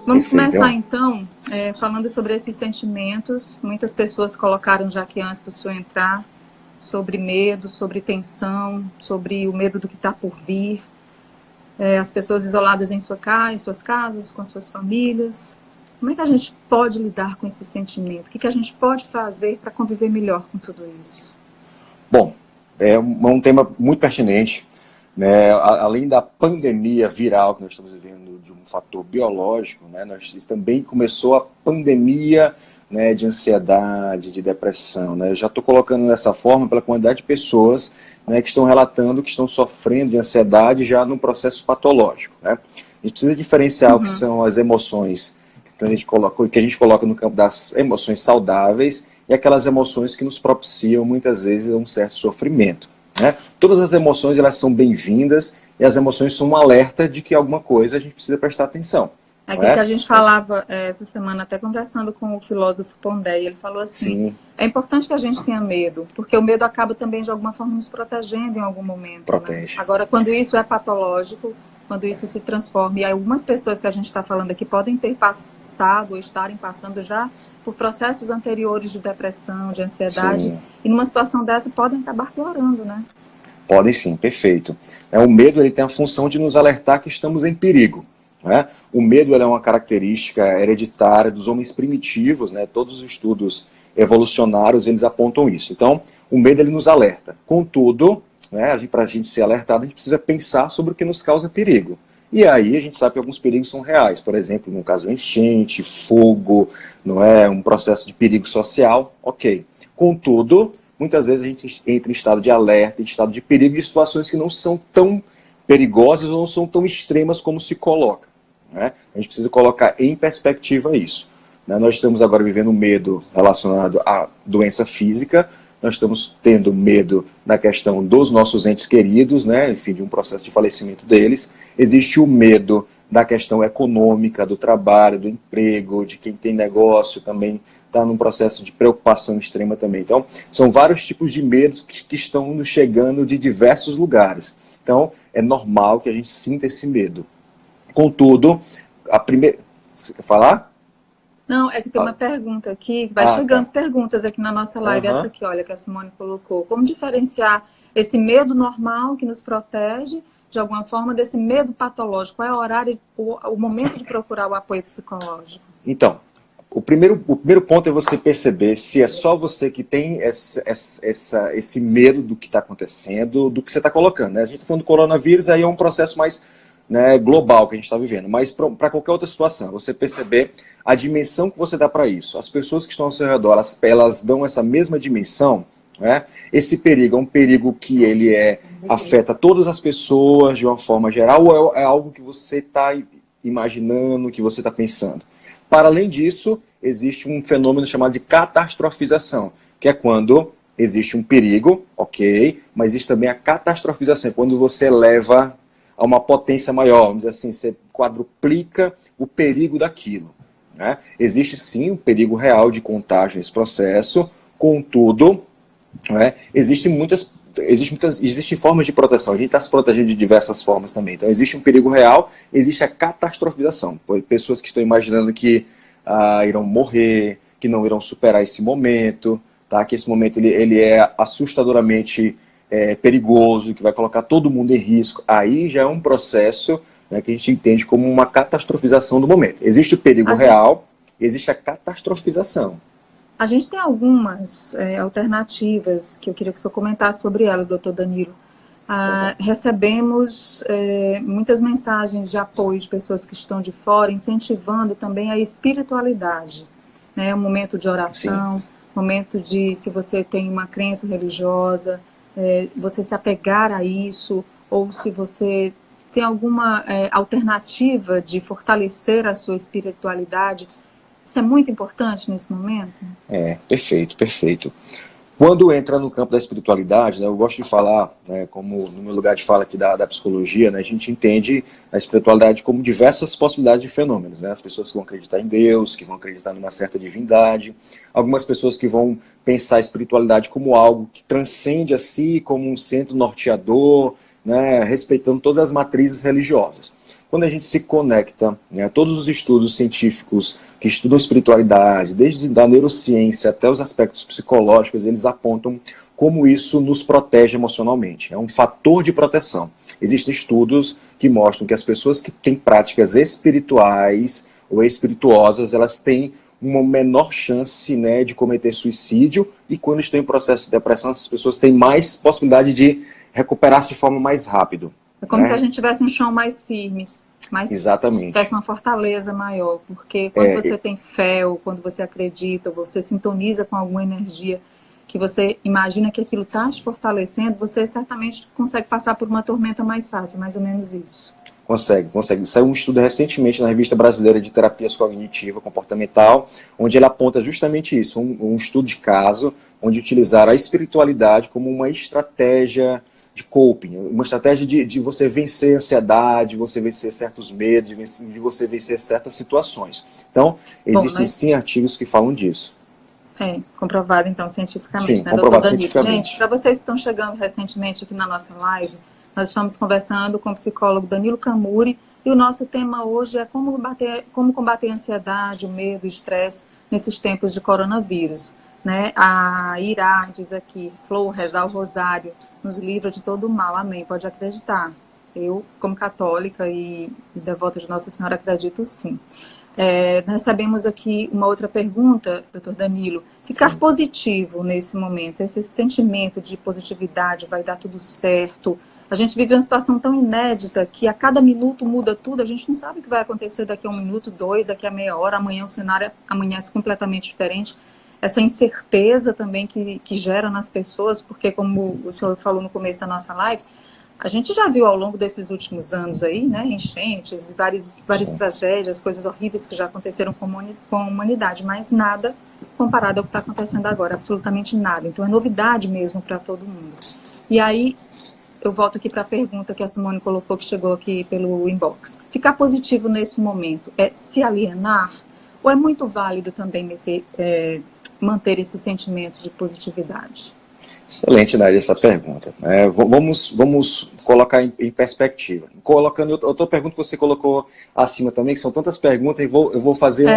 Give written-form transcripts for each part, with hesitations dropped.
Vamos Perfeito. começar então falando sobre esses sentimentos. Muitas pessoas colocaram já aqui antes do senhor entrar sobre medo, sobre tensão, sobre o medo do que está por vir. As pessoas isoladas em suas casas, com suas famílias. Como é que a gente pode lidar com esse sentimento? O que a gente pode fazer para conviver melhor com tudo isso? Bom, é um tema muito pertinente, né? Além da pandemia viral que nós estamos vivendo de um fator biológico, né? Também começou a pandemia, né, de ansiedade, de depressão, né? Eu já estou colocando dessa forma pela quantidade de pessoas, né, que estão relatando que estão sofrendo de ansiedade já num processo patológico, né? A gente precisa diferenciar o que são as emoções que a gente coloca no campo das emoções saudáveis e aquelas emoções que nos propiciam muitas vezes um certo sofrimento, né? Todas as emoções, elas são bem-vindas, e as emoções são um alerta de que alguma coisa a gente precisa prestar atenção. É Não aquilo que é? a gente falava essa semana, até conversando com o filósofo Pondé, ele falou assim, Sim, é importante que a gente tenha medo, porque o medo acaba também, de alguma forma, nos protegendo em algum momento, né? protege. Agora, quando isso é patológico, quando isso se transforma, e algumas pessoas que a gente está falando aqui podem ter passado ou estarem passando já por processos anteriores de depressão, de ansiedade, Sim, e numa situação dessa podem acabar piorando, né? podem sim, perfeito. O medo, ele tem a função de nos alertar que estamos em perigo, né? O medo, ele é uma característica hereditária dos homens primitivos, né? Todos os estudos evolucionários, eles apontam isso. Então, o medo, ele nos alerta. Contudo, né, para a gente ser alertado, a gente precisa pensar sobre o que nos causa perigo. E aí a gente sabe que alguns perigos são reais. Por exemplo, no caso enchente, fogo, não é, um processo de perigo social, ok. Contudo, muitas vezes a gente entra em estado de alerta, em estado de perigo, em situações que não são tão perigosas ou não são tão extremas como se coloca, né? A gente precisa colocar em perspectiva isso, né? Nós estamos agora vivendo medo relacionado à doença física, nós estamos tendo medo na questão dos nossos entes queridos, né? Enfim, de um processo de falecimento deles. Existe o medo da questão econômica, do trabalho, do emprego, de quem tem negócio também está num processo de preocupação extrema também. Então, são vários tipos de medos que estão nos chegando de diversos lugares. Então, é normal que a gente sinta esse medo. Contudo, a primeira... Você quer falar? Não, é que tem uma Fala. pergunta aqui, vai chegando Tá. perguntas aqui na nossa live, essa Aham. aqui, olha, que a Simone colocou. Como diferenciar esse medo normal que nos protege, de alguma forma, desse medo patológico? Qual é o horário, o momento de procurar o apoio psicológico? Então, o primeiro ponto é você perceber se é só você que tem esse medo do que está acontecendo, do que você está colocando, né? A gente está falando do coronavírus, aí é um processo mais, né, global que a gente está vivendo, mas para qualquer outra situação, você perceber a dimensão que você dá para isso. As pessoas que estão ao seu redor, elas dão essa mesma dimensão, né? Esse perigo é um perigo que afeta todas as pessoas de uma forma geral, ou é algo que você está imaginando, que você está pensando? Para além disso, existe um fenômeno chamado de catastrofização, que é quando existe um perigo, ok, mas existe também a catastrofização, quando você leva a uma potência maior, vamos dizer assim, você quadruplica o perigo daquilo, né? Existe sim um perigo real de contágio nesse processo, contudo, né, existem formas de proteção, a gente está se protegendo de diversas formas também. Então existe um perigo real, existe a catastrofização, pessoas que estão imaginando que irão morrer, que não irão superar esse momento, tá? Que esse momento ele é assustadoramente perigoso, que vai colocar todo mundo em risco. Aí já é um processo, né, que a gente entende como uma catastrofização do momento. Existe o perigo A gente, real, existe a catastrofização. a gente tem algumas alternativas que eu queria que o senhor comentasse sobre elas, doutor Danilo. Recebemos muitas mensagens de apoio de pessoas que estão de fora, incentivando também a espiritualidade, né? Um momento de Sim. oração, momento de, se você tem uma crença religiosa, você se apegar a isso, ou se você tem alguma alternativa de fortalecer a sua espiritualidade. Isso é muito importante nesse momento? Perfeito, perfeito. Quando entra no campo da espiritualidade, né, eu gosto de falar, né, como no meu lugar de fala aqui da psicologia, né, a gente entende a espiritualidade como diversas possibilidades de fenômenos, né? As pessoas que vão acreditar em Deus, que vão acreditar numa certa divindade, algumas pessoas que vão pensar a espiritualidade como algo que transcende a si, como um centro norteador, né, respeitando todas as matrizes religiosas. Quando a gente se conecta, né, todos os estudos científicos que estudam espiritualidade, desde a neurociência até os aspectos psicológicos, eles apontam como isso nos protege emocionalmente. É um fator de proteção. Existem estudos que mostram que as pessoas que têm práticas espirituais ou espirituosas, elas têm uma menor chance, né, de cometer suicídio, e quando estão em processo de depressão, essas pessoas têm mais possibilidade de recuperar-se de forma mais rápido. É como né? se a gente tivesse um chão mais firme, Exatamente. tivesse uma fortaleza maior, porque quando você tem fé, ou quando você acredita, ou você sintoniza com alguma energia que você imagina que aquilo está te fortalecendo, você certamente consegue passar por uma tormenta mais fácil, mais ou menos isso. Consegue. Saiu um estudo recentemente na Revista Brasileira de Terapias Cognitiva Comportamental, onde ele aponta justamente isso, um estudo de caso, onde utilizaram a espiritualidade como uma estratégia de coping, uma estratégia de você vencer a ansiedade, você vencer certos medos, de você vencer certas situações. Então, existem sim artigos que falam disso. Comprovado então cientificamente, sim, né, comprovado doutor Danilo? cientificamente. Gente, para vocês que estão chegando recentemente aqui na nossa live, nós estamos conversando com o psicólogo Danilo Camuri, e o nosso tema hoje é como combater a ansiedade, o medo, o estresse nesses tempos de coronavírus. Né? A Irá diz aqui, Flor, rezar o rosário nos livra de todo o mal, amém, pode acreditar. Eu, como católica e devota de Nossa Senhora, acredito sim. Recebemos aqui uma outra pergunta, doutor Danilo. Ficar positivo nesse momento, esse sentimento de positividade, vai dar tudo certo. A gente vive uma situação tão inédita que a cada minuto muda tudo, a gente não sabe o que vai acontecer daqui a 1 minuto, 2, daqui a meia hora, amanhã o cenário amanhece completamente diferente. Essa incerteza também que gera nas pessoas, porque como o senhor falou no começo da nossa live, a gente já viu ao longo desses últimos anos aí, né, enchentes, várias tragédias, coisas horríveis que já aconteceram com a humanidade, mas nada comparado ao que está acontecendo agora, absolutamente nada. Então é novidade mesmo para todo mundo. E aí, eu volto aqui para a pergunta que a Simone colocou, que chegou aqui pelo inbox. Ficar positivo nesse momento é se alienar? Ou é muito válido também manter esse sentimento de positividade? Excelente, Nair, essa pergunta. Vamos colocar em perspectiva. Colocando outra pergunta que você colocou acima também, que são tantas perguntas, eu vou fazer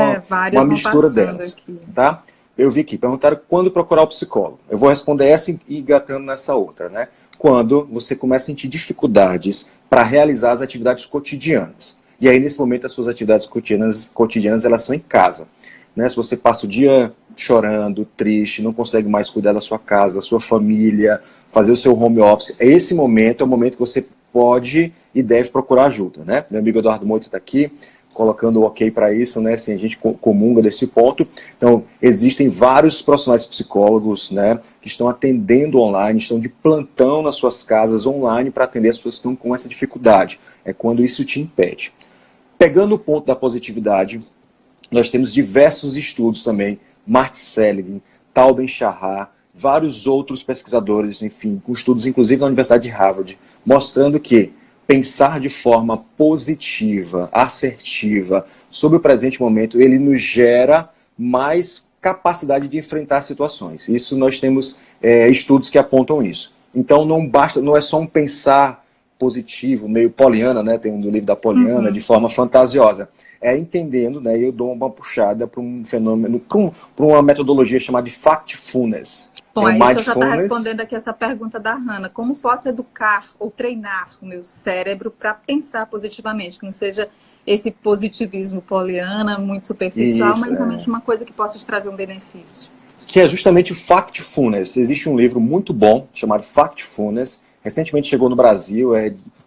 uma mistura delas. Aqui. Tá? Eu vi aqui, perguntaram quando procurar o psicólogo. Eu vou responder essa e engatando nessa outra. Né? Quando você começa a sentir dificuldades para realizar as atividades cotidianas. E aí, nesse momento, as suas atividades cotidianas elas são em casa. Né? Se você passa o dia chorando, triste, não consegue mais cuidar da sua casa, da sua família, fazer o seu home office, esse momento é o momento que você pode e deve procurar ajuda. Né? Meu amigo Eduardo Moito está aqui, colocando o ok para isso, né? Assim, a gente comunga desse ponto. Então, existem vários profissionais psicólogos, né, que estão atendendo online, estão de plantão nas suas casas online para atender as pessoas que estão com essa dificuldade. É quando isso te impede. Pegando o ponto da positividade, nós temos diversos estudos também, Martin Seligman, Tal Ben-Shahar, vários outros pesquisadores, enfim, com estudos inclusive na Universidade de Harvard, mostrando que pensar de forma positiva, assertiva, sobre o presente momento, ele nos gera mais capacidade de enfrentar situações. Isso nós temos estudos que apontam isso. Então não é só um pensar positivo, meio poliana, né? Tem um livro da Poliana, de forma fantasiosa. Entendendo, né? Eu dou uma puxada para um fenômeno, para uma metodologia chamada de factfulness. Bom, aí você já está respondendo aqui essa pergunta da Hannah. Como posso educar ou treinar o meu cérebro para pensar positivamente? Que não seja esse positivismo poliana, muito superficial, mas realmente uma coisa que possa te trazer um benefício. Que é justamente o factfulness. Existe um livro muito bom chamado Factfulness. Recentemente chegou no Brasil,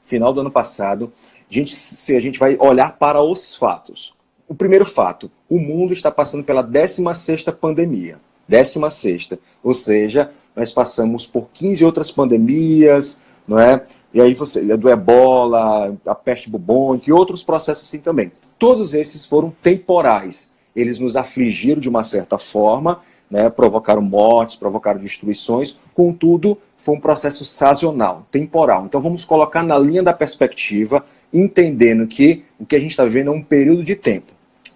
final do ano passado. A gente vai olhar para os fatos. O primeiro fato, o mundo está passando pela 16ª pandemia. 16ª. Ou seja, nós passamos por 15 outras pandemias, não é? E aí do ebola, a peste bubônica e outros processos assim também. Todos esses foram temporais. Eles nos afligiram de uma certa forma, né? Provocaram mortes, provocaram destruições, contudo, foi um processo sazonal, temporal. Então vamos colocar na linha da perspectiva, entendendo que o que a gente está vivendo é um período de tempo.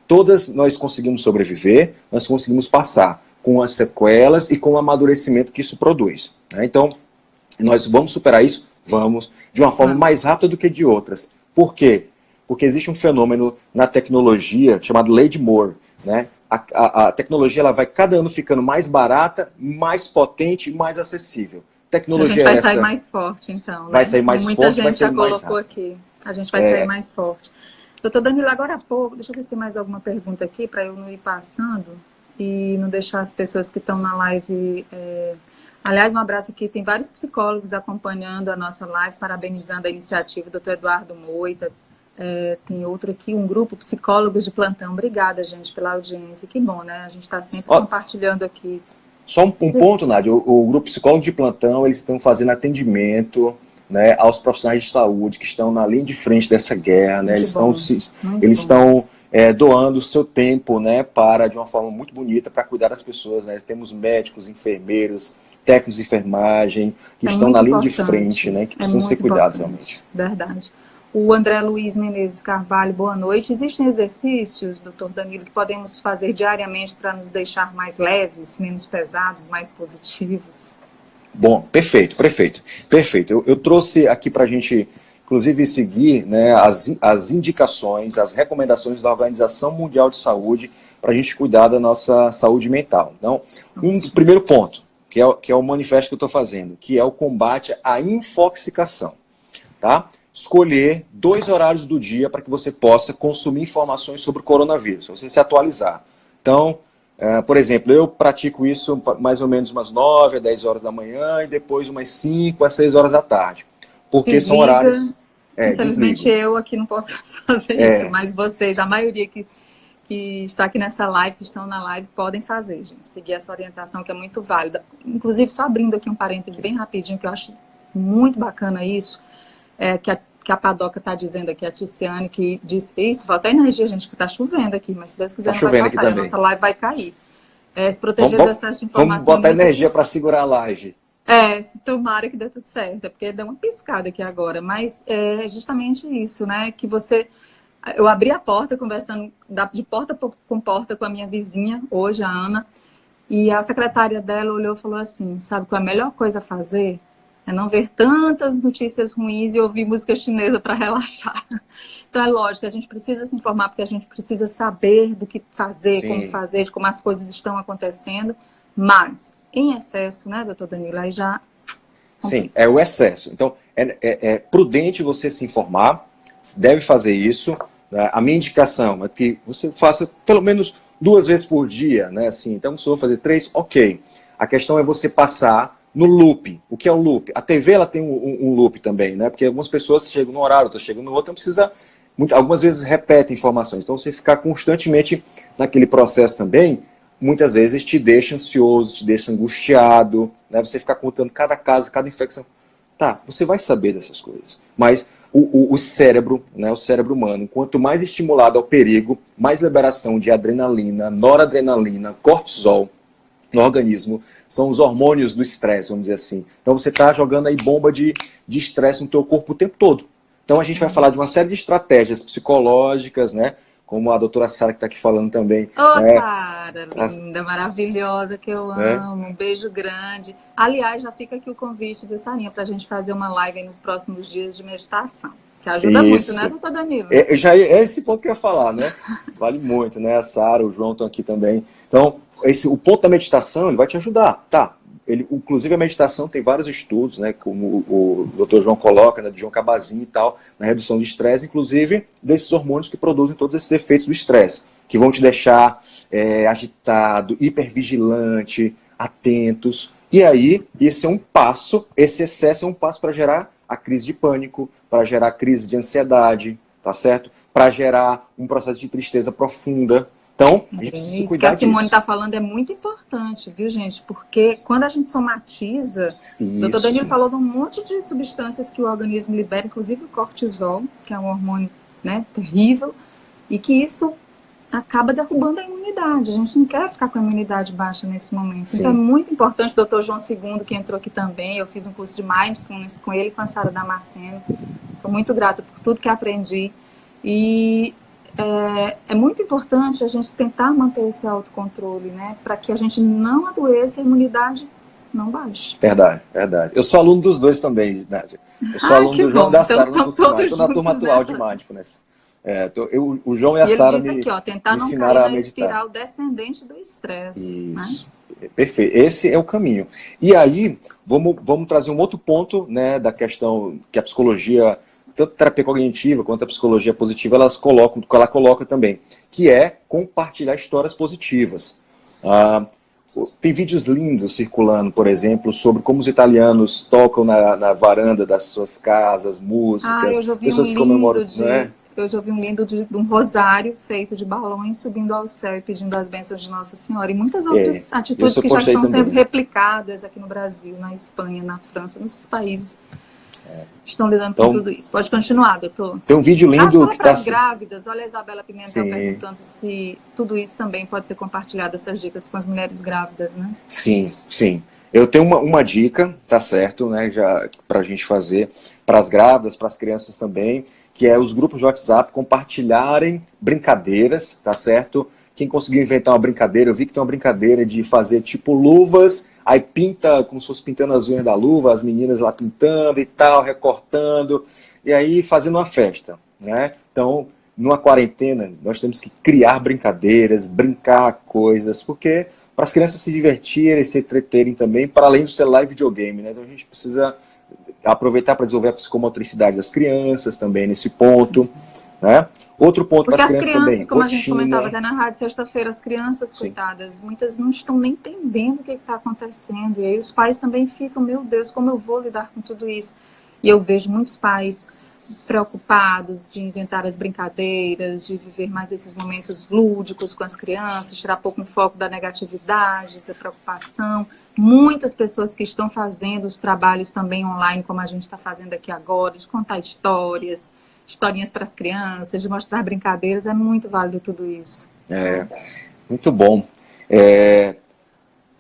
Todas nós conseguimos sobreviver, nós conseguimos passar com as sequelas e com o amadurecimento que isso produz. Né? Então, nós vamos superar isso Vamos, de uma forma mais rápida do que de outras. Por quê? Porque existe um fenômeno na tecnologia chamado lei de Moore, né? A tecnologia ela vai cada ano ficando mais barata, mais potente e mais acessível. A gente vai sair mais forte, então, né? Vai sair mais Muita forte, vai gente já sair mais colocou rápido. aqui. A gente vai sair mais forte. Doutor Danilo, agora há pouco, deixa eu ver se tem mais alguma pergunta aqui, para eu não ir passando e não deixar as pessoas que estão na live... Aliás, um abraço aqui, tem vários psicólogos acompanhando a nossa live, parabenizando a iniciativa, o doutor Eduardo Moita, tem outro aqui, um grupo, psicólogos de plantão. Obrigada, gente, pela audiência, que bom, né? A gente está sempre compartilhando aqui. Só um ponto, Nádia, o grupo psicólogo de plantão, eles estão fazendo atendimento, né, aos profissionais de saúde que estão na linha de frente dessa guerra, né? Eles estão doando o seu tempo, né, de uma forma muito bonita, para cuidar das pessoas, né? Temos médicos, enfermeiros, técnicos de enfermagem, que estão na linha de frente, né, que precisam ser cuidados realmente. Verdade. O André Luiz Menezes Carvalho, boa noite. Existem exercícios, doutor Danilo, que podemos fazer diariamente para nos deixar mais leves, menos pesados, mais positivos? Bom, perfeito. Eu trouxe aqui para a gente, inclusive, seguir, né, as indicações, as recomendações da Organização Mundial de Saúde para a gente cuidar da nossa saúde mental. Então, primeiro ponto, que é o manifesto que eu estou fazendo, que é o combate à infoxicação, tá? Escolher 2 horários do dia para que você possa consumir informações sobre o coronavírus, você se atualizar. Então, por exemplo, eu pratico isso mais ou menos umas 9 a 10 horas da manhã e depois umas 5 a 6 horas da tarde. Porque são horários... Infelizmente eu aqui não posso fazer isso, mas vocês, a maioria que está aqui nessa live, que estão na live, podem fazer, gente. Seguir essa orientação que é muito válida. Inclusive, só abrindo aqui um parêntese bem rapidinho, que eu acho muito bacana isso, que a Padoca está dizendo aqui, a Ticiane, que diz isso, falta energia, gente, que está chovendo aqui, mas se Deus quiser não vai faltar, a nossa live vai cair. Se proteger do excesso de informação... Vamos botar energia para segurar a live. Tomara que dê tudo certo, porque deu uma piscada aqui agora, mas é justamente isso, né, que você... Eu abri a porta, conversando de porta com porta com a minha vizinha, hoje, a Ana, e a secretária dela olhou e falou assim, sabe que a melhor coisa a fazer é não ver tantas notícias ruins e ouvir música chinesa para relaxar. Então é lógico, a gente precisa se informar, porque a gente precisa saber do que fazer, como fazer, de como as coisas estão acontecendo, mas em excesso, né, doutor Danilo, aí já... Sim, é o excesso. Então, é prudente você se informar, deve fazer isso. A minha indicação é que você faça pelo menos 2 vezes por dia, né? Assim, então, se eu vou fazer 3, ok. A questão é você passar no loop. O que é o loop? A TV ela tem um loop também, né? Porque algumas pessoas chegam no horário, outras chegam no outro, não precisa... Algumas vezes repetem informações. Então, você ficar constantemente naquele processo também, muitas vezes te deixa ansioso, te deixa angustiado, né? Você ficar contando cada caso, cada infecção. Tá, você vai saber dessas coisas. Mas o cérebro, né, o cérebro humano, quanto mais estimulado ao perigo, mais liberação de adrenalina, noradrenalina, cortisol no organismo, são os hormônios do estresse, vamos dizer assim. Então você está jogando aí bomba de estresse no teu corpo o tempo todo. Então a gente vai falar de uma série de estratégias psicológicas, né? Como a doutora Sara que está aqui falando também. Sara, linda, maravilhosa, que eu amo. Um beijo grande. Aliás, já fica aqui o convite, viu, Sarinha, para a gente fazer uma live aí nos próximos dias de meditação. Que ajuda muito, né, doutor Danilo? Já é esse ponto que eu ia falar, né? Vale muito, né? A Sara, o João estão aqui também. Então, o ponto da meditação, ele vai te ajudar, tá? Inclusive a meditação tem vários estudos, né, como o Dr. João coloca, né, de João Kabat-Zinn e tal, na redução de estresse, inclusive desses hormônios que produzem todos esses efeitos do estresse, que vão te deixar agitado, hipervigilante, atentos. E aí, esse excesso é um passo para gerar a crise de pânico, para gerar a crise de ansiedade, tá certo? Para gerar um processo de tristeza profunda. Então, a gente precisa cuidar disso. Isso que a Simone está falando é muito importante, viu, gente? Porque quando a gente somatiza, o doutor Danilo falou de um monte de substâncias que o organismo libera, inclusive o cortisol, que é um hormônio, né, terrível, e que isso acaba derrubando a imunidade. A gente não quer ficar com a imunidade baixa nesse momento. Sim. Então é muito importante, o doutor João II, que entrou aqui também, eu fiz um curso de Mindfulness com ele e com a Sara Damasceno. Sou muito grata por tudo que aprendi. E é muito importante a gente tentar manter esse autocontrole, né? Para que a gente não adoeça, a imunidade não baixa. Verdade, verdade. Eu sou aluno dos dois também, Nádia. Eu sou aluno do João e da Sara no curso de Mindfulness. Estou na turma atual de Mindfulness. O João e a Sara me aqui, ó, tentar não cair na espiral descendente do estresse. Isso. Né? Perfeito. Esse é o caminho. E aí, vamos trazer um outro ponto, né, da questão que a psicologia, tanto a terapia cognitiva quanto a psicologia positiva, ela coloca também, que é compartilhar histórias positivas. Tem vídeos lindos circulando, por exemplo, sobre como os italianos tocam na varanda das suas casas, músicas, eu já vi pessoas comemoram, né? Eu já vi um lindo de um rosário feito de balões subindo ao céu e pedindo as bênçãos de Nossa Senhora. E muitas outras atitudes que já estão sendo replicadas aqui no Brasil, na Espanha, na França, nos países estão lidando com tudo isso. Pode continuar, doutor. Tem um vídeo lindo que para as grávidas. Olha a Isabela Pimentel perguntando se tudo isso também pode ser compartilhado, essas dicas com as mulheres grávidas, né? Sim, sim. Eu tenho uma dica, tá certo, né, já pra gente fazer para as grávidas, para as crianças também, que é os grupos de WhatsApp compartilharem brincadeiras, tá certo? Quem conseguiu inventar uma brincadeira, eu vi que tem uma brincadeira de fazer tipo luvas, aí pinta, como se fosse pintando as unhas da luva, as meninas lá pintando e tal, recortando, e aí fazendo uma festa, né? Então, numa quarentena, nós temos que criar brincadeiras, brincar coisas, porque para as crianças se divertirem, se entreterem também, para além do celular e videogame, né? Então a gente precisa aproveitar para desenvolver a psicomotricidade das crianças também nesse ponto, né? Outro ponto para as crianças também, como rotina. A gente comentava até na rádio sexta-feira, as crianças, coitadas, muitas não estão nem entendendo o que está acontecendo, e aí os pais também ficam, meu Deus, como eu vou lidar com tudo isso? E eu vejo muitos pais preocupados de inventar as brincadeiras, de viver mais esses momentos lúdicos com as crianças, tirar pouco o foco da negatividade, da preocupação. Muitas pessoas que estão fazendo os trabalhos também online, como a gente está fazendo aqui agora, de contar historinhas para as crianças, de mostrar brincadeiras, é muito válido tudo isso. Muito bom.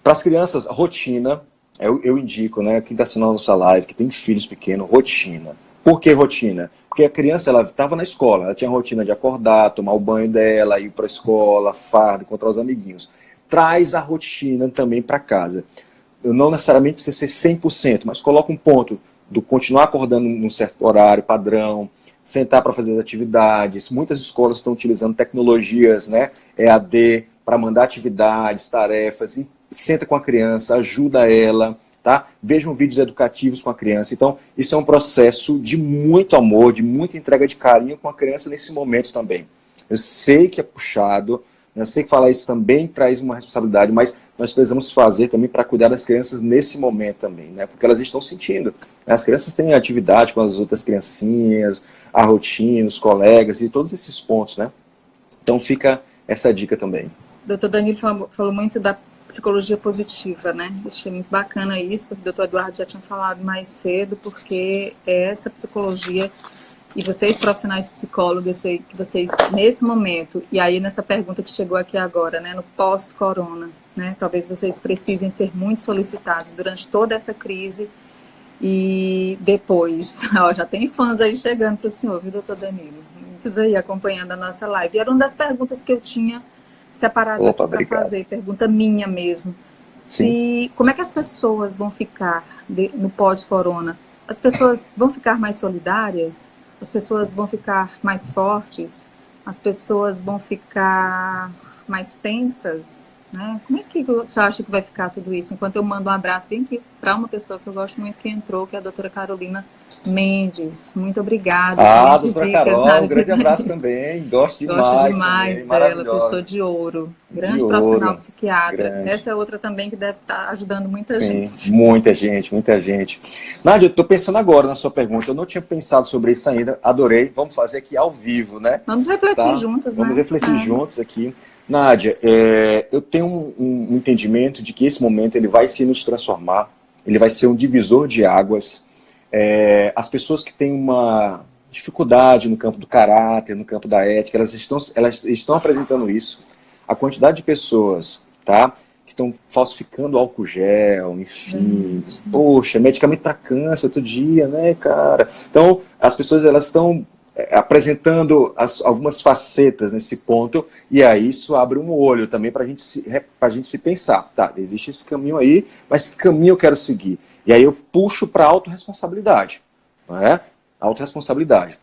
Para as crianças, rotina, eu indico, né, quem está assistindo a nossa live, que tem filhos pequenos, rotina. Por que rotina? Porque a criança, ela estava na escola, ela tinha a rotina de acordar, tomar o banho dela, ir para a escola, farda, encontrar os amiguinhos. Traz a rotina também para casa. Não necessariamente precisa ser 100%, mas coloca um ponto do continuar acordando num certo horário padrão, sentar para fazer as atividades. Muitas escolas estão utilizando tecnologias, né, EAD, para mandar atividades, tarefas, e senta com a criança, ajuda ela, tá? Vejam vídeos educativos com a criança. Então, isso é um processo de muito amor, de muita entrega de carinho com a criança nesse momento também. Eu sei que é puxado, eu sei que falar isso também traz uma responsabilidade, mas nós precisamos fazer também para cuidar das crianças nesse momento também, né? Porque elas estão sentindo. As crianças têm atividade com as outras criancinhas, a rotina, os colegas e todos esses pontos, né? Então fica essa dica também. Doutor Danilo falou muito da psicologia positiva, né? Achei muito bacana isso, porque o doutor Eduardo já tinha falado mais cedo, porque é essa psicologia, e vocês profissionais psicólogos, eu sei que vocês, nesse momento, e aí nessa pergunta que chegou aqui agora, né, no pós-corona, né, talvez vocês precisem ser muito solicitados durante toda essa crise e depois. Ó, já tem fãs aí chegando para o senhor, viu, doutor Danilo? Muitos aí acompanhando a nossa live. E era uma das perguntas que eu tinha separado aqui para fazer, pergunta minha mesmo. Como é que as pessoas vão ficar no pós-corona? As pessoas vão ficar mais solidárias? As pessoas vão ficar mais fortes? As pessoas vão ficar mais tensas? Né? Como é que você acha que vai ficar tudo isso? Enquanto eu mando um abraço bem aqui para uma pessoa que eu gosto muito que entrou, que é a doutora Carolina Mendes. Muito obrigada. Doutora Carol, um grande abraço também. Gosto demais também. Dela, pessoa de ouro. Grande profissional psiquiatra. Grande. Essa é outra também que deve estar ajudando muita gente. Muita gente, muita gente. Nádia, eu estou pensando agora na sua pergunta. Eu não tinha pensado sobre isso ainda. Adorei. Vamos fazer aqui ao vivo, né? Vamos refletir juntos, né? Vamos refletir juntos aqui. Nádia, eu tenho um entendimento de que esse momento ele vai se nos transformar, ele vai ser um divisor de águas. As pessoas que têm uma dificuldade no campo do caráter, no campo da ética, elas estão apresentando isso. A quantidade de pessoas, tá, que estão falsificando álcool gel, enfim, poxa, medicamento para câncer todo dia, né, cara? Então, as pessoas elas estão apresentando algumas facetas nesse ponto, e aí isso abre um olho também para a gente se pensar, tá, existe esse caminho aí, mas que caminho eu quero seguir? E aí eu puxo para a autorresponsabilidade, não é? Autorresponsabilidade.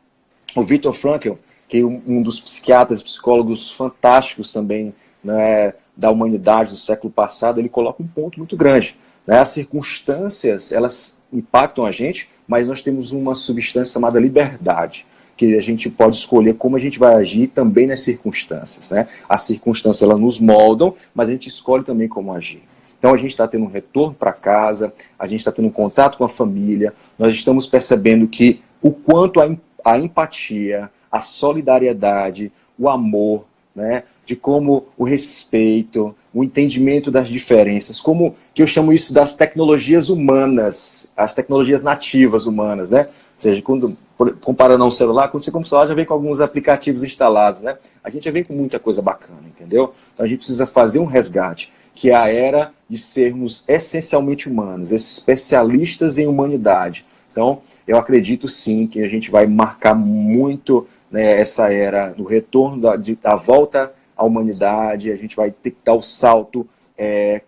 O Viktor Frankl, que é um dos psiquiatras, psicólogos fantásticos também, né, da humanidade do século passado, ele coloca um ponto muito grande, né? As circunstâncias, elas impactam a gente, mas nós temos uma substância chamada liberdade, que a gente pode escolher como a gente vai agir também nas circunstâncias, né? As circunstâncias, elas nos moldam, mas a gente escolhe também como agir. Então a gente está tendo um retorno para casa, a gente está tendo um contato com a família, nós estamos percebendo que o quanto a empatia, a solidariedade, o amor, né? De como o respeito, o entendimento das diferenças, como que eu chamo isso das tecnologias humanas, as tecnologias nativas humanas, né? Ou seja, quando comparando a um celular, quando você compra um celular, já vem com alguns aplicativos instalados, né? A gente já vem com muita coisa bacana, entendeu? Então a gente precisa fazer um resgate, que é a era de sermos essencialmente humanos, especialistas em humanidade. Então, eu acredito sim que a gente vai marcar muito, né, essa era do retorno da volta à humanidade, a gente vai ter que dar o salto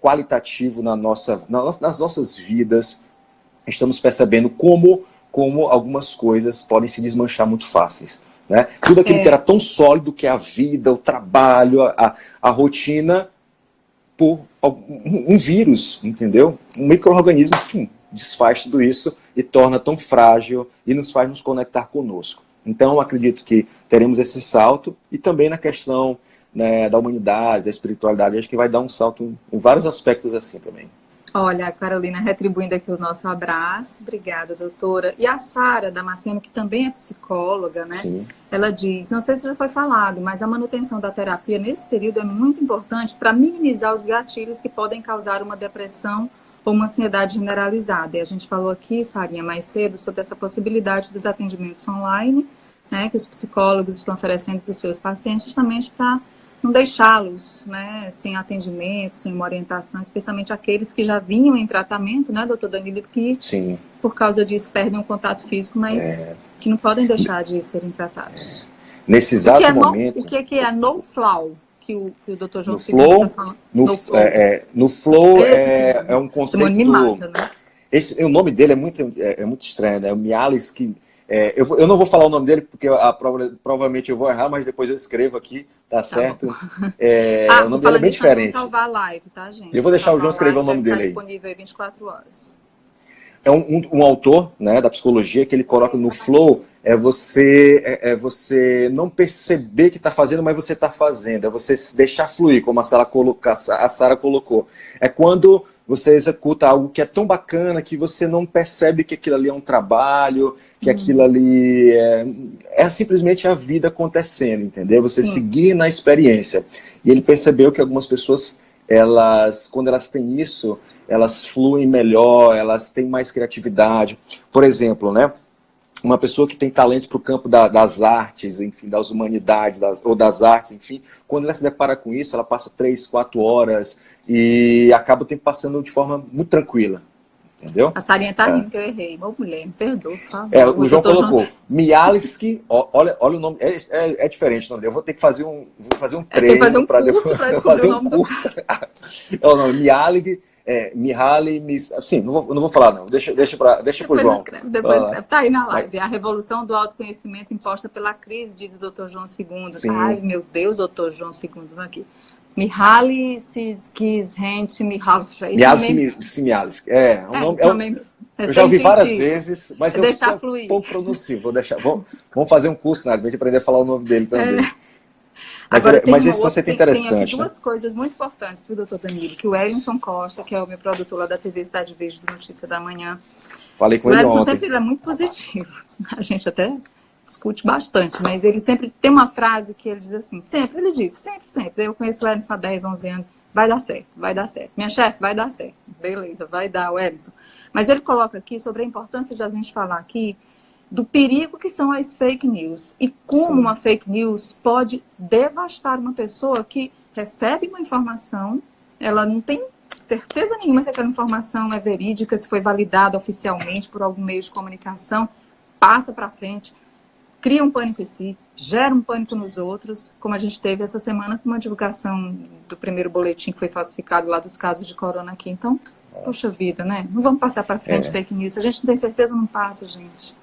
qualitativo nas nossas vidas. Estamos percebendo como algumas coisas podem se desmanchar muito fáceis, né? Tudo aquilo que era tão sólido, que é a vida, o trabalho, a rotina, por um vírus, entendeu? Um micro-organismo desfaz tudo isso e torna tão frágil e nos faz nos conectar conosco. Então, eu acredito que teremos esse salto e também na questão, né, da humanidade, da espiritualidade, acho que vai dar um salto em vários aspectos assim também. Olha, a Carolina retribuindo aqui o nosso abraço. Obrigada, doutora. E a Sara Damasceno, que também é psicóloga, né? Sim. Ela diz, não sei se já foi falado, mas a manutenção da terapia nesse período é muito importante para minimizar os gatilhos que podem causar uma depressão ou uma ansiedade generalizada. E a gente falou aqui, Sarinha, mais cedo, sobre essa possibilidade dos atendimentos online, né, que os psicólogos estão oferecendo para os seus pacientes, justamente para não deixá-los, né, sem atendimento, sem uma orientação, especialmente aqueles que já vinham em tratamento, né, doutor Danilo, que Sim. por causa disso perdem o contato físico, mas que não podem deixar de serem tratados. Nesse exato momento... O que é no-flow, que o Dr. João Silva está falando? No flow é um conceito... Me mata, né? O nome dele é muito estranho, né? O Mihaly. Eu não vou falar o nome dele, porque provavelmente eu vou errar, mas depois eu escrevo aqui, tá certo? O nome dele é bem diferente. Vamos salvar a live, tá, gente? Eu vou deixar o João escrever o nome dele aí. Está disponível aí 24 horas. É um autor, né, da psicologia, que ele coloca no flow, você não perceber que está fazendo, mas você está fazendo. É você se deixar fluir, como a Sara colocou. É quando você executa algo que é tão bacana que você não percebe que aquilo ali é um trabalho, que aquilo ali é simplesmente a vida acontecendo, entendeu? Você seguir na experiência. E ele percebeu que algumas pessoas, quando elas têm isso, elas fluem melhor, elas têm mais criatividade. Por exemplo, né? Uma pessoa que tem talento para o campo das artes, enfim, das humanidades, ou das artes, enfim, quando ela se depara com isso, ela passa 3, 4 horas e acaba o tempo passando de forma muito tranquila, entendeu? A Sarinha tá rindo que eu errei. Ô, mulher, me perdoa, por favor. O João colocou, Mihaly, olha o nome, é diferente o nome dele. Eu vou ter que fazer um treino para depois fazer um curso. É o nome, Mihaly, assim, não vou falar não, deixa pro João. Depois escreve. Tá aí na live. A revolução do autoconhecimento imposta pela crise, diz o Dr. João II. Sim. Ai, meu Deus, Dr. João II, vamos aqui. Mihaly Csikszentmihalyi. Eu já ouvi várias vezes, mas eu fluir. pouco pronuncio. Vamos fazer um curso, né? Pra gente aprender a falar o nome dele também. Mas esse conceito é interessante. Tem aqui duas coisas muito importantes para o doutor Danilo, que o Wellington Costa, que é o meu produtor lá da TV Cidade Verde do Notícia da Manhã. Falei com ele ontem. O Wellington sempre é muito positivo. A gente até discute bastante, mas ele sempre tem uma frase que ele diz assim, sempre. Eu conheço o Wellington há 10, 11 anos. Vai dar certo, vai dar certo. Minha chefe, vai dar certo. Beleza, vai dar, Wellington. Mas ele coloca aqui sobre a importância de a gente falar aqui do perigo que são as fake news e como uma fake news pode devastar uma pessoa que recebe uma informação, ela não tem certeza nenhuma se aquela informação é verídica, se foi validada oficialmente por algum meio de comunicação, passa para frente, cria um pânico em si, gera um pânico nos outros, como a gente teve essa semana com uma divulgação do primeiro boletim que foi falsificado lá dos casos de corona aqui. Então, poxa vida, né? Não vamos passar para frente fake news. A gente não tem certeza, não passa, gente.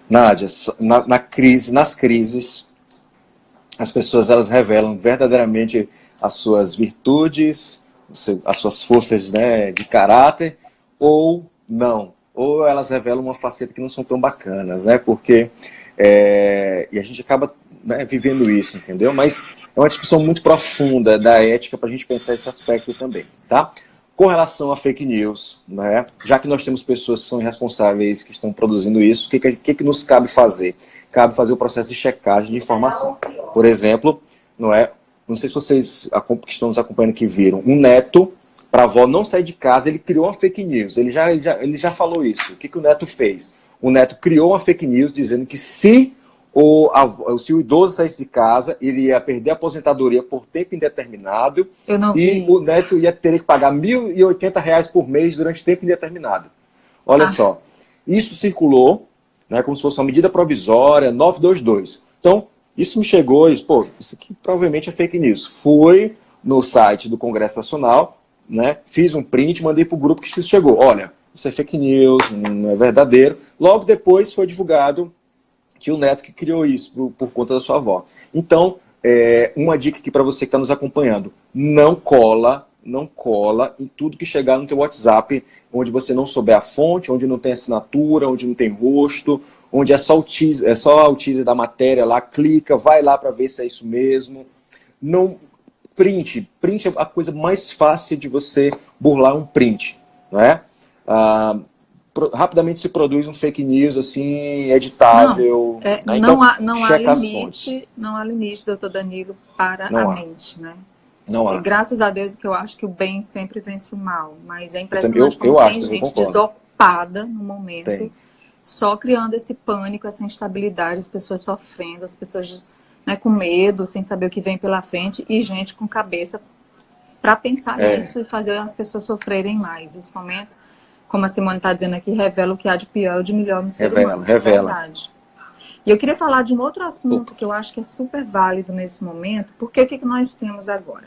Nádia, nas crises, as pessoas elas revelam verdadeiramente as suas virtudes, as suas forças, né, de caráter, ou não. Ou elas revelam uma faceta que não são tão bacanas, né? Porque e a gente acaba, né, vivendo isso, entendeu? Mas é uma discussão muito profunda da ética para a gente pensar esse aspecto também, tá? Com relação a fake news, né, já que nós temos pessoas que são responsáveis, que estão produzindo isso, o que nos cabe fazer? Cabe fazer o processo de checagem de informação. Por exemplo, não sei se vocês que estão nos acompanhando aqui viram, um neto, para a avó não sair de casa, ele criou uma fake news. Ele já falou isso. O que o neto fez? O neto criou uma fake news dizendo que se o idoso saísse de casa, ele ia perder a aposentadoria por tempo indeterminado e o neto ia ter que pagar R$1.080 por mês durante tempo indeterminado. Olha só, isso circulou, né, como se fosse uma medida provisória, 922. Então, isso me chegou e disse, pô, isso aqui provavelmente é fake news. Fui no site do Congresso Nacional, né, fiz um print, mandei para o grupo que isso chegou. Olha, isso é fake news, não é verdadeiro. Logo depois foi divulgado que o neto que criou isso por conta da sua avó. Então, uma dica aqui para você que está nos acompanhando, não cola em tudo que chegar no teu WhatsApp, onde você não souber a fonte, onde não tem assinatura, onde não tem rosto, onde é só o teaser da matéria lá, clica, vai lá para ver se é isso mesmo. Não, print é a coisa mais fácil de você burlar um print, não é? Rapidamente se produz um fake news assim, editável. Então, não há limite, doutor Danilo, para a mente, né? Não há. E graças a Deus, que eu acho que o bem sempre vence o mal. Mas é impressionante como tem gente desocupada no momento, só criando esse pânico, essa instabilidade, as pessoas sofrendo, as pessoas, né, com medo, sem saber o que vem pela frente, e gente com cabeça para pensar nisso e fazer as pessoas sofrerem mais. Esse momento, como a Simone está dizendo aqui, revela o que há de pior e de melhor no ser humano. Revela. Verdade. E eu queria falar de um outro assunto que eu acho que é super válido nesse momento, porque o que nós temos agora,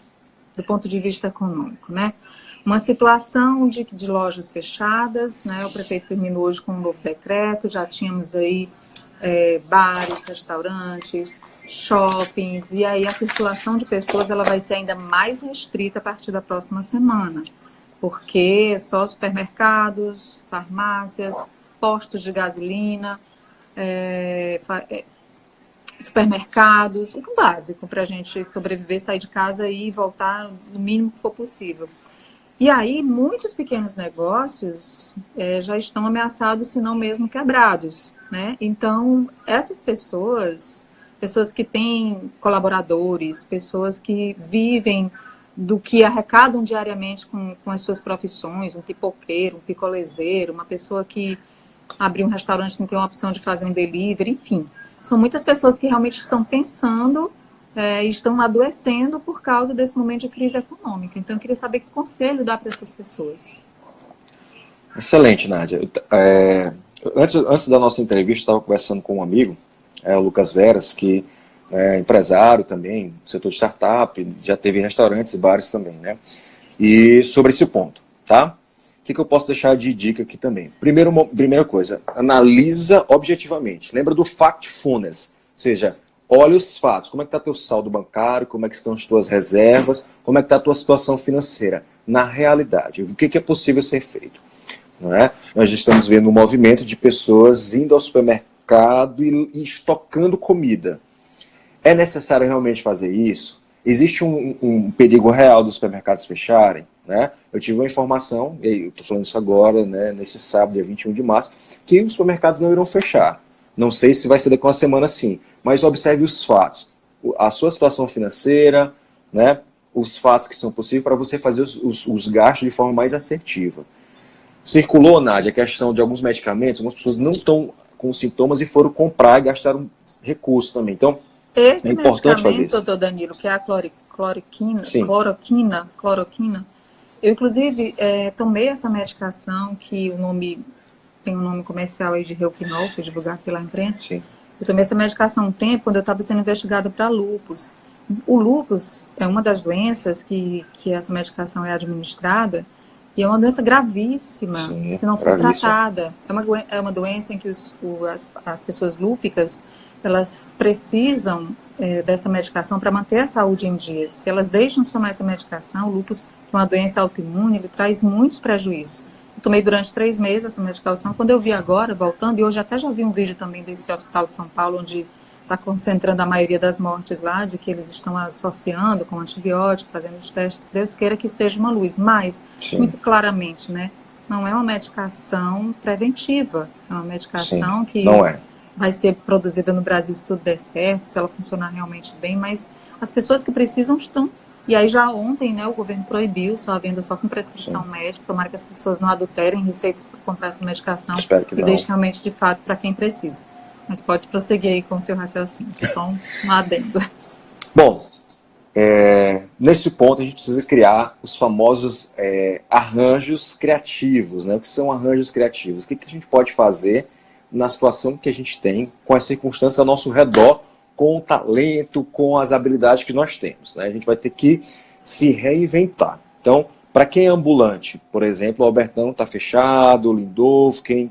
do ponto de vista econômico, né? Uma situação de lojas fechadas, né? O prefeito terminou hoje com um novo decreto, já tínhamos aí bares, restaurantes, shoppings, e aí a circulação de pessoas ela vai ser ainda mais restrita a partir da próxima semana, porque só supermercados, farmácias, postos de gasolina, supermercados, o básico para a gente sobreviver, sair de casa e voltar no mínimo que for possível. E aí, muitos pequenos negócios já estão ameaçados, se não mesmo quebrados, né? Então, essas pessoas que têm colaboradores, pessoas que vivem do que arrecadam diariamente com as suas profissões, um pipoqueiro, um picolezeiro, uma pessoa que abriu um restaurante e não tem uma opção de fazer um delivery, enfim. São muitas pessoas que realmente estão pensando e estão adoecendo por causa desse momento de crise econômica. Então, eu queria saber que conselho dá para essas pessoas. Excelente, Nádia. Antes da nossa entrevista, eu estava conversando com um amigo, o Lucas Veras, que é empresário também, setor de startup, já teve restaurantes e bares também, né? E sobre esse ponto, tá? O que eu posso deixar de dica aqui também? Primeira coisa, analisa objetivamente. Lembra do factfulness, ou seja, olha os fatos. Como é que está teu saldo bancário, como é que estão as tuas reservas, como é que está a tua situação financeira na realidade. O que é possível ser feito? Não é? Nós estamos vendo um movimento de pessoas indo ao supermercado e estocando comida. É necessário realmente fazer isso? Existe um perigo real dos supermercados fecharem? Né? Eu tive uma informação, e eu estou falando isso agora, né, nesse sábado, dia 21 de março, que os supermercados não irão fechar. Não sei se vai ser daqui a uma semana sim, mas observe os fatos. A sua situação financeira, né, os fatos que são possíveis para você fazer os gastos de forma mais assertiva. Circulou, Nádia, a questão de alguns medicamentos, algumas pessoas não estão com sintomas e foram comprar e gastaram recursos também. Então, esse é importante fazer isso. doutor Danilo, que é a cloroquina, eu inclusive tomei essa medicação que tem um nome comercial aí de Reuquinol, foi divulgado pela imprensa. Sim. Eu tomei essa medicação um tempo quando eu estava sendo investigada para lúpus. O lúpus é uma das doenças que essa medicação é administrada e é uma doença gravíssima, Sim, se não for gravíssimo. tratada. É uma doença em que as pessoas lúpicas, elas precisam dessa medicação para manter a saúde em dia. Se elas deixam de tomar essa medicação, o lúpus, que é uma doença autoimune, ele traz muitos prejuízos. Eu tomei durante 3 meses essa medicação. Quando eu vi agora, voltando, e hoje até já vi um vídeo também desse hospital de São Paulo, onde está concentrando a maioria das mortes lá, de que eles estão associando com antibiótico, fazendo os testes, Deus queira que seja uma luz. Mas, Sim. muito claramente, né, não é uma medicação preventiva, é uma medicação Sim, que não é. vai ser produzida no Brasil se tudo der certo, se ela funcionar realmente bem, mas as pessoas que precisam estão. E aí já ontem, né, o governo proibiu a venda só com prescrição médica, tomara que as pessoas não adulterem receitas para comprar essa medicação e deixem realmente de fato para quem precisa. Mas pode prosseguir aí com o seu raciocínio, só um adendo. Bom, nesse ponto a gente precisa criar os famosos arranjos criativos, né? O que são arranjos criativos? O que a gente pode fazer na situação que a gente tem, com as circunstâncias ao nosso redor, com o talento, com as habilidades que nós temos, né? A gente vai ter que se reinventar. Então, para quem é ambulante, por exemplo, o Albertão está fechado, o Lindolfo, quem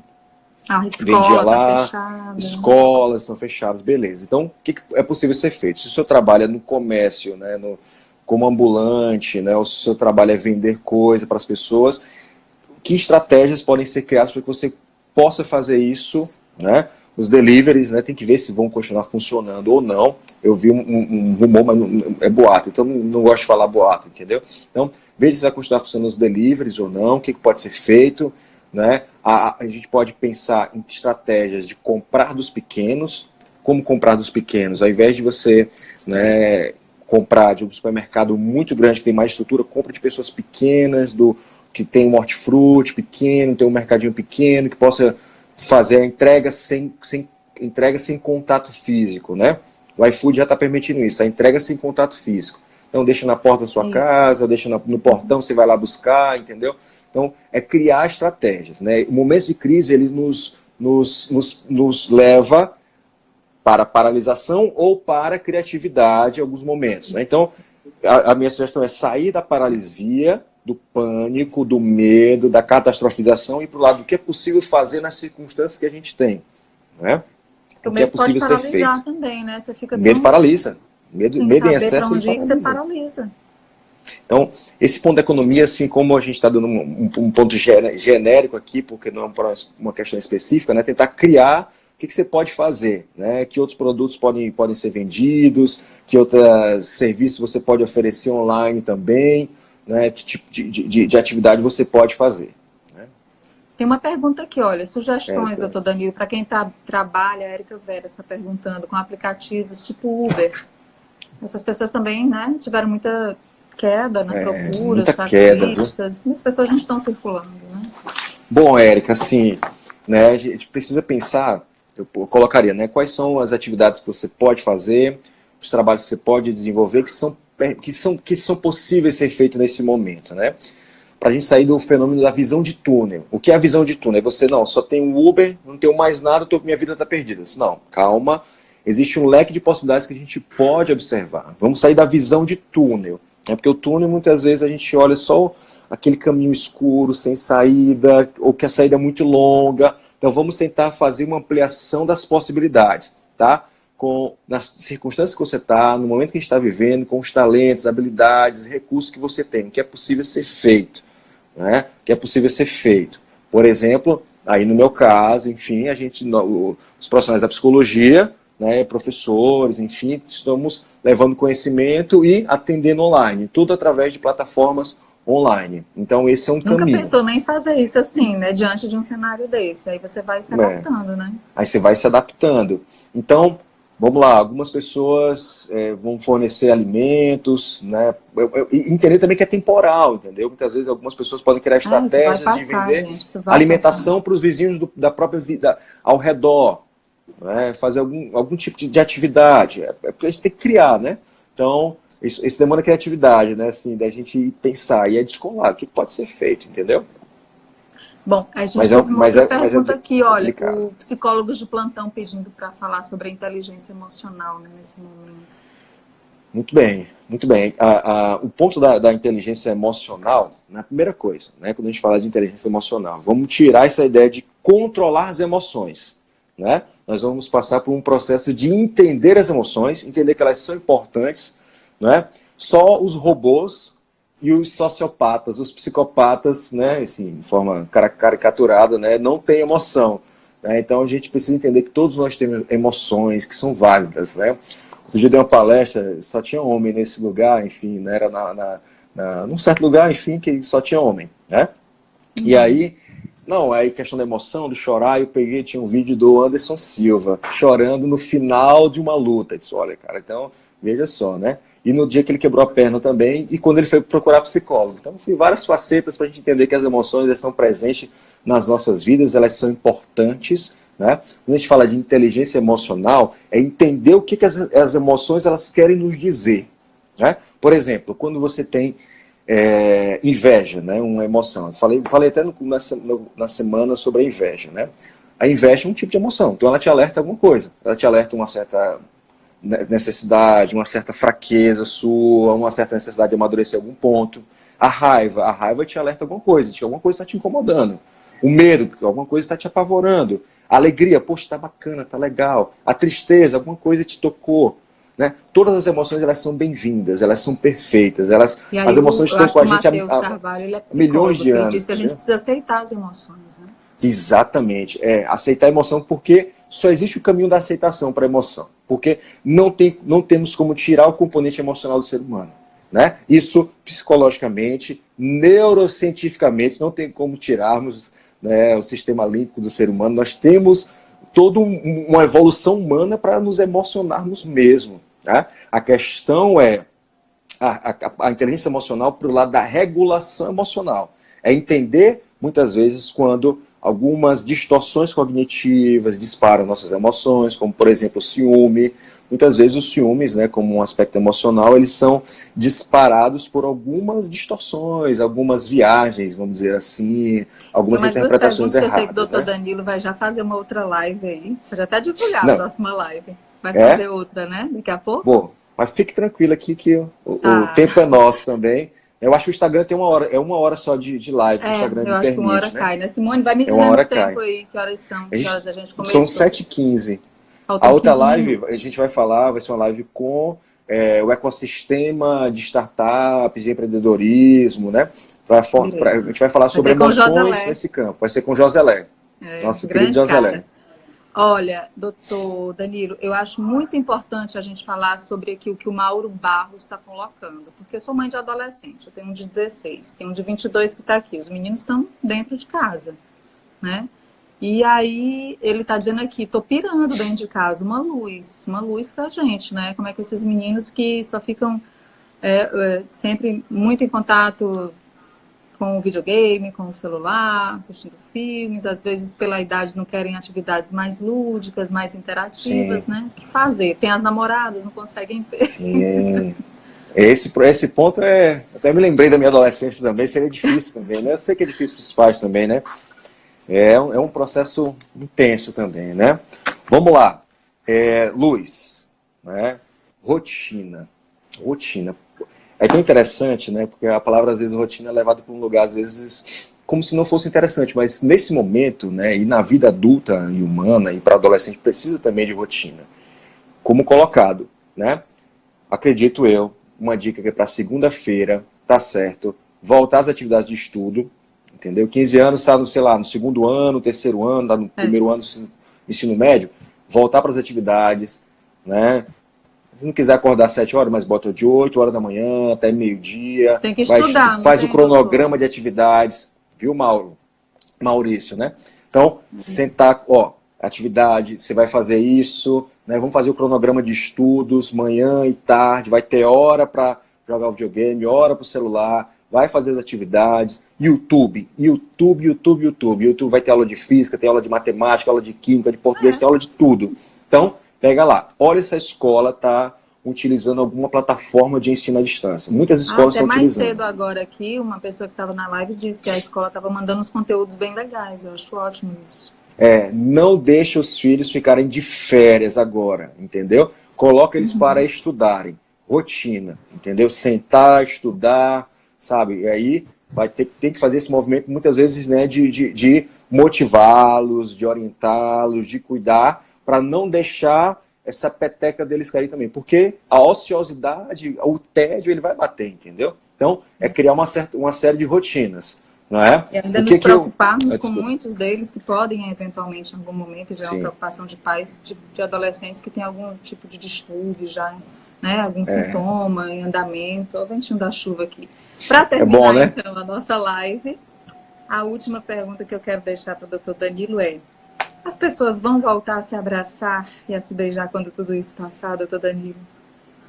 vendia lá, tá fechada, escolas estão fechadas, beleza. Então, o que é possível ser feito? Se o senhor trabalha no comércio, né, como ambulante, né, ou se o seu trabalho é vender coisa para as pessoas, que estratégias podem ser criadas para que você possa fazer isso, né? Os deliveries, né, tem que ver se vão continuar funcionando ou não. Eu vi um rumor, mas é boato, então não gosto de falar boato, entendeu? Então, veja se vai continuar funcionando os deliveries ou não, o que pode ser feito, né? A gente pode pensar em estratégias de comprar dos pequenos. Como comprar dos pequenos? Ao invés de você, né, comprar de um supermercado muito grande que tem mais estrutura, compra de pessoas pequenas, que tem um hortifruti pequeno, tem um mercadinho pequeno, que possa fazer a entrega sem contato físico, né? O iFood já está permitindo isso, a entrega sem contato físico. Então deixa na porta da sua casa, deixa no portão, você vai lá buscar, entendeu? Então é criar estratégias, né? O momento de crise, ele nos leva para paralisação ou para criatividade em alguns momentos, né? Então a minha sugestão é sair da paralisia, do pânico, do medo, da catastrofização e para o lado do que é possível fazer nas circunstâncias que a gente tem, né? O medo pode paralisar também, né? Você fica medo paralisa. Medo em excesso, ele paralisa. Você paralisa. Então, esse ponto da economia, assim como a gente está dando um ponto genérico aqui, porque não é uma questão específica, né? Tentar criar o que você pode fazer, né? Que outros produtos podem ser vendidos, que outros serviços você pode oferecer online também, né? Que tipo de atividade você pode fazer. Né? Tem uma pergunta aqui, olha, sugestões, doutor Danilo, para quem trabalha, a Érica Vera está perguntando, com aplicativos tipo Uber. Essas pessoas também, né, tiveram muita queda na procura, os taxistas, as pessoas não estão circulando, né? Bom, Érica, assim, né, a gente precisa pensar, eu colocaria, né, quais são as atividades que você pode fazer, os trabalhos que você pode desenvolver que são possíveis ser feitos nesse momento, né? Para a gente sair do fenômeno da visão de túnel. O que é a visão de túnel? É você, não, só tem um Uber, não tenho mais nada, minha vida está perdida. Não, calma, existe um leque de possibilidades que a gente pode observar. Vamos sair da visão de túnel. Porque o túnel, muitas vezes, a gente olha só aquele caminho escuro, sem saída, ou que a saída é muito longa. Então vamos tentar fazer uma ampliação das possibilidades, tá? Nas circunstâncias que você está, no momento que a gente está vivendo, com os talentos, habilidades, recursos que você tem, o que é possível ser feito. Né? O que é possível ser feito. Por exemplo, aí no meu caso, enfim, os profissionais da psicologia, né, professores, enfim, estamos levando conhecimento e atendendo online, tudo através de plataformas online. Então esse é um caminho. Nunca pensou nem fazer isso assim, né, diante de um cenário desse, aí você vai se adaptando, né? Aí você vai se adaptando. Então, vamos lá, algumas pessoas vão fornecer alimentos, né? Entender também que é temporal, entendeu? Muitas vezes algumas pessoas podem criar estratégias de vender alimentação para os vizinhos da própria vida ao redor, né? Fazer algum tipo de atividade. Porque a gente tem que criar, né? Então, isso demanda criatividade, né? Assim, da gente pensar e descolar o que pode ser feito, entendeu? Bom, a gente teve uma outra pergunta aqui, olha, complicado. o psicólogo de plantão pedindo para falar sobre a inteligência emocional, né, nesse momento. Muito bem, muito bem. O ponto da inteligência emocional, na primeira coisa, né, quando a gente fala de inteligência emocional, vamos tirar essa ideia de controlar as emoções, né? Nós vamos passar por um processo de entender as emoções, entender que elas são importantes, né? Só os robôs e os sociopatas, os psicopatas, né, assim, de forma caricaturada, né, não têm emoção, né? Então a gente precisa entender que todos nós temos emoções que são válidas, né? Outro dia eu dei uma palestra, só tinha homem nesse lugar, enfim, né, era num certo lugar, enfim, que só tinha homem, né? E aí, não, aí questão da emoção, do chorar, eu peguei, tinha um vídeo do Anderson Silva, chorando no final de uma luta. Eu disse, olha, cara, então, veja só, né? E no dia que ele quebrou a perna também, e quando ele foi procurar psicólogo. Então, fui várias facetas para a gente entender que as emoções estão presentes nas nossas vidas, elas são importantes, né? Quando a gente fala de inteligência emocional, é entender o que as emoções elas querem nos dizer, né? Por exemplo, quando você tem inveja, né? Uma emoção. Eu falei até na semana sobre a inveja, né? A inveja é um tipo de emoção, então ela te alerta alguma coisa, ela te alerta uma certa necessidade, uma certa fraqueza sua, uma certa necessidade de amadurecer algum ponto. A raiva te alerta alguma coisa está te incomodando. O medo, alguma coisa está te apavorando. A alegria, poxa, tá bacana, tá legal. A tristeza, alguma coisa te tocou. Né? Todas as emoções elas são bem-vindas, elas são perfeitas. As emoções estão com a gente Carvalho, ele é milhões de anos. Ele diz que a gente precisa aceitar as emoções. Né? Exatamente. Aceitar a emoção, porque só existe o caminho da aceitação para a emoção. Porque não temos como tirar o componente emocional do ser humano. Né? Isso psicologicamente, neurocientificamente, não tem como tirarmos, né, o sistema límbico do ser humano. Nós temos toda uma evolução humana para nos emocionarmos mesmo. Tá? A questão é a inteligência emocional para o lado da regulação emocional. É entender, muitas vezes, quando algumas distorções cognitivas disparam nossas emoções, como, por exemplo, o ciúme. Muitas vezes os ciúmes, né, como um aspecto emocional, eles são disparados por algumas distorções, algumas viagens, vamos dizer assim, algumas interpretações erradas. Eu sei que o doutor Danilo vai já fazer uma outra live aí, já até divulgar a próxima live. Vai fazer outra, né, daqui a pouco? Vou, mas fique tranquilo aqui que o tempo é nosso também. Eu acho que o Instagram tem 1 hora, é 1 hora só de live, o Instagram eu acho que 1 hora, né? Cai, né? Simone, vai me dizendo o tempo aí, que horas são, que horas a gente começou. São 7h15. A outra live, a gente vai ser uma live com o ecossistema de startups, de empreendedorismo, né? A gente vai falar sobre emoções nesse campo. Vai ser com o Joselé. Nosso querido Joselé. Olha, doutor Danilo, eu acho muito importante a gente falar sobre aqui o que o Mauro Barros está colocando, porque eu sou mãe de adolescente, eu tenho um de 16, tenho um de 22 que está aqui, os meninos estão dentro de casa, né? E aí ele está dizendo aqui, tô pirando dentro de casa, uma luz pra gente, né? Como é que esses meninos que só ficam sempre muito em contato com o videogame, com o celular, assistindo filmes, às vezes pela idade não querem atividades mais lúdicas, mais interativas, Sim. né? O que fazer? Tem as namoradas, não conseguem ver. Sim. Esse ponto até me lembrei da minha adolescência também, seria difícil também, né? Eu sei que é difícil para os pais também, né? É um processo intenso também, né? Vamos lá. Luz, né? Rotina. É tão interessante, né? Porque a palavra, às vezes, rotina é levada para um lugar, às vezes, como se não fosse interessante. Mas nesse momento, né? E na vida adulta e humana, e para adolescente, precisa também de rotina. Como colocado, né? Acredito eu, uma dica que é para segunda-feira, tá certo? Voltar às atividades de estudo, entendeu? 15 anos, está, sei lá, no 2º ano, 3º ano, tá no 1º ano do ensino médio, voltar para as atividades, né? Se não quiser acordar às 7 horas, mas bota de 8 horas da manhã até meio-dia. Tem que estudar. Faz o cronograma de atividades, viu, Maurício, né? Então, sentar, atividade, você vai fazer isso, né? Vamos fazer o cronograma de estudos, manhã e tarde, vai ter hora para jogar o videogame, hora para o celular, vai fazer as atividades. YouTube vai ter aula de física, tem aula de matemática, aula de química, de português, tem aula de tudo. Então, pega lá, olha, essa escola tá utilizando alguma plataforma de ensino à distância. Muitas escolas Até estão mais utilizando. cedo agora aqui, uma pessoa que estava na live disse que a escola estava mandando uns conteúdos bem legais. Eu acho ótimo isso. Não deixa os filhos ficarem de férias agora, entendeu? Coloca eles para estudarem. Rotina, entendeu? Sentar, estudar, sabe? E aí tem que fazer esse movimento muitas vezes, né, de motivá-los, de orientá-los, de cuidar, para não deixar essa peteca deles cair também. Porque a ociosidade, o tédio, ele vai bater, entendeu? Então, é criar uma série de rotinas. Não é? E ainda nos preocuparmos com muitos deles que podem, eventualmente, em algum momento, já é uma preocupação de pais, de adolescentes que têm algum tipo de distúrbio já, né? Algum sintoma em andamento. Olha o ventinho da chuva aqui. Para terminar, né? Então, a nossa live, a última pergunta que eu quero deixar para o doutor Danilo é: as pessoas vão voltar a se abraçar e a se beijar quando tudo isso passar, doutor Danilo?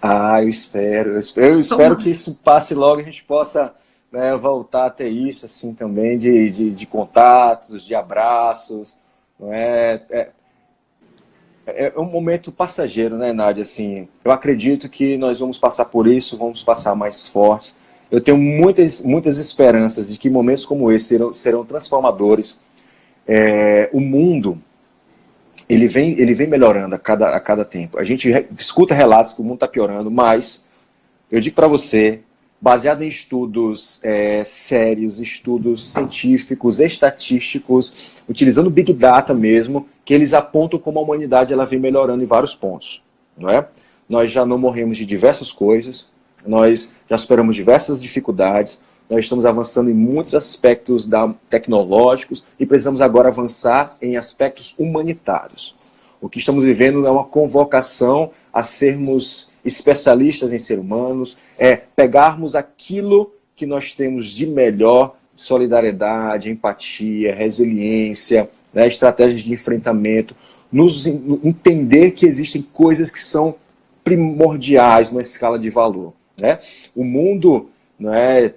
Eu espero. Eu espero que isso passe logo e a gente possa, né, voltar a ter isso assim também, de contatos, de abraços. Não é um momento passageiro, né, Nádia? Assim, eu acredito que nós vamos passar por isso, vamos passar mais fortes. Eu tenho muitas esperanças de que momentos como esse serão transformadores. O mundo, ele vem melhorando a cada tempo. A gente escuta relatos que o mundo está piorando, mas eu digo para você, baseado em estudos sérios, estudos científicos, estatísticos, utilizando Big Data mesmo, que eles apontam como a humanidade ela vem melhorando em vários pontos. Não é? Nós já não morremos de diversas coisas, nós já superamos diversas dificuldades, nós estamos avançando em muitos aspectos tecnológicos e precisamos agora avançar em aspectos humanitários. O que estamos vivendo é uma convocação a sermos especialistas em seres humanos, pegarmos aquilo que nós temos de melhor, solidariedade, empatia, resiliência, né, estratégias de enfrentamento, entender que existem coisas que são primordiais numa escala de valor. Né? O mundo, né,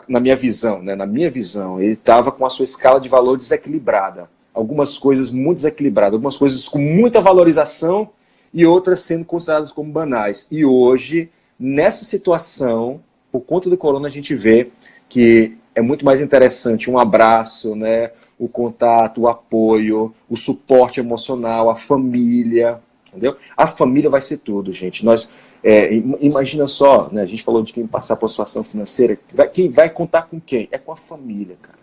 na minha visão, ele estava com a sua escala de valor desequilibrada. Algumas coisas muito desequilibradas, algumas coisas com muita valorização e outras sendo consideradas como banais. E hoje, nessa situação, por conta do corona, a gente vê que é muito mais interessante um abraço, né, o contato, o apoio, o suporte emocional, a família, entendeu? A família vai ser tudo, gente. Imagina só, né, a gente falou de quem passar por situação financeira, quem vai contar com quem? É com a família, cara.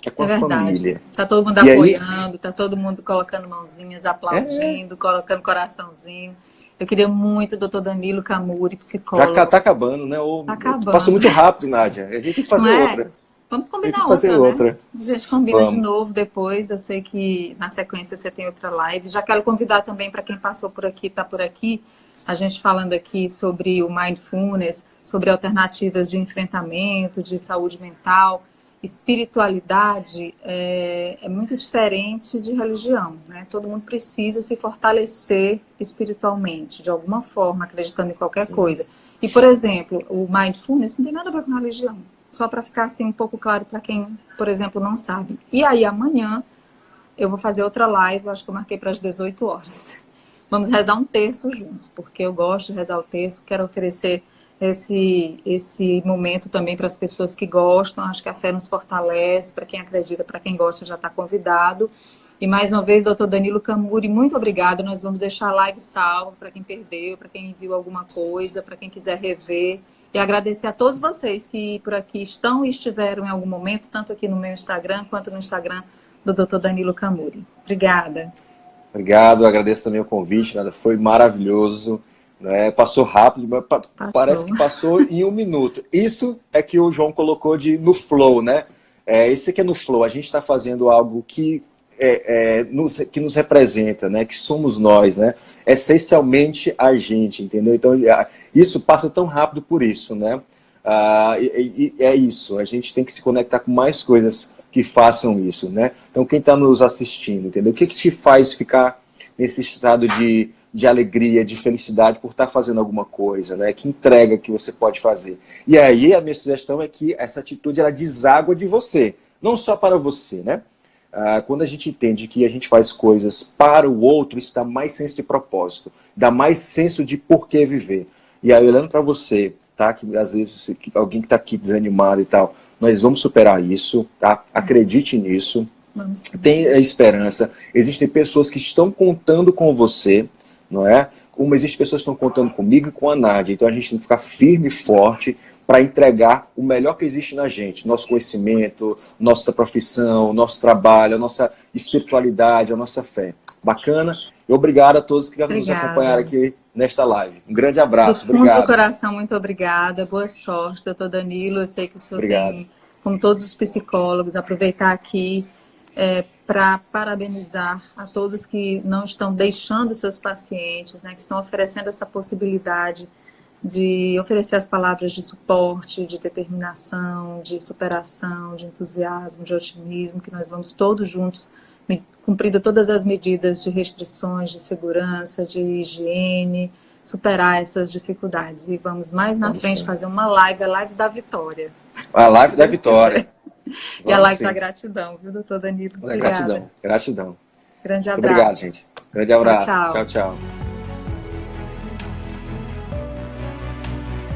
É com a família. Tá todo mundo apoiando, tá todo mundo colocando mãozinhas, aplaudindo, colocando coraçãozinho. Eu queria muito o doutor Danilo Camuri, psicólogo. Já tá acabando, né? Tá acabando. Passou muito rápido, Nádia. A gente tem que fazer outra. Vamos combinar outra, né? A gente combina de novo depois. Eu sei que na sequência você tem outra live. Já quero convidar também para quem passou por aqui, está por aqui, a gente falando aqui sobre o mindfulness, sobre alternativas de enfrentamento, de saúde mental. Espiritualidade é muito diferente de religião, né? Todo mundo precisa se fortalecer espiritualmente, de alguma forma, acreditando em qualquer coisa. E, por exemplo, o mindfulness não tem nada a ver com religião. Só para ficar assim um pouco claro para quem, por exemplo, não sabe. E aí amanhã eu vou fazer outra live, acho que eu marquei para as 18 horas. Vamos rezar um terço juntos, porque eu gosto de rezar o terço, quero oferecer esse momento também para as pessoas que gostam. Acho que a fé nos fortalece, para quem acredita, para quem gosta já está convidado. E mais uma vez, doutor Danilo Camuri, muito obrigado. Nós vamos deixar a live salva para quem perdeu, para quem viu alguma coisa, para quem quiser rever. E agradecer a todos vocês que por aqui estão e estiveram em algum momento, tanto aqui no meu Instagram, quanto no Instagram do Dr. Danilo Camuri. Obrigada. Obrigado, agradeço também o convite, foi maravilhoso. Né? Passou rápido, mas parece que passou em 1 minuto. Isso é que o João colocou no flow, né? Esse aqui é no flow, a gente está fazendo algo que nos representa, né? Que somos nós, né? Essencialmente a gente, entendeu? Então, isso passa tão rápido por isso, né? É isso, a gente tem que se conectar com mais coisas que façam isso, né? Então, quem está nos assistindo, entendeu? O que te faz ficar nesse estado de alegria, de felicidade por estar fazendo alguma coisa, né? Que entrega que você pode fazer. E aí, a minha sugestão é que essa atitude, ela deságua de você, não só para você, né? Quando a gente entende que a gente faz coisas para o outro, isso dá mais senso de propósito, dá mais senso de por que viver. E aí, olhando para você, tá? Que às vezes alguém que está aqui desanimado e tal, nós vamos superar isso, tá? Acredite nisso. Tenha esperança. Existem pessoas que estão contando com você, não é? Como existem pessoas que estão contando comigo e com a Nádia. Então a gente tem que ficar firme e forte para entregar o melhor que existe na gente. Nosso conhecimento, nossa profissão, nosso trabalho, a nossa espiritualidade, a nossa fé. Bacana? E obrigado a todos que nos acompanharam aqui nesta live. Um grande abraço. Do fundo do coração, muito obrigada. Boa sorte, doutor Danilo. Eu sei que o senhor tem, como todos os psicólogos, aproveitar aqui para parabenizar a todos que não estão deixando seus pacientes, né, que estão oferecendo essa possibilidade de oferecer as palavras de suporte, de determinação, de superação, de entusiasmo, de otimismo, que nós vamos todos juntos, cumprindo todas as medidas de restrições, de segurança, de higiene, superar essas dificuldades. E vamos mais na frente fazer uma live, a live da vitória. A live da vitória. E a live da gratidão, viu, doutor Danilo? Obrigada. Gratidão. Grande abraço. Muito obrigado, gente. Grande abraço. Tchau, tchau. Tchau, tchau.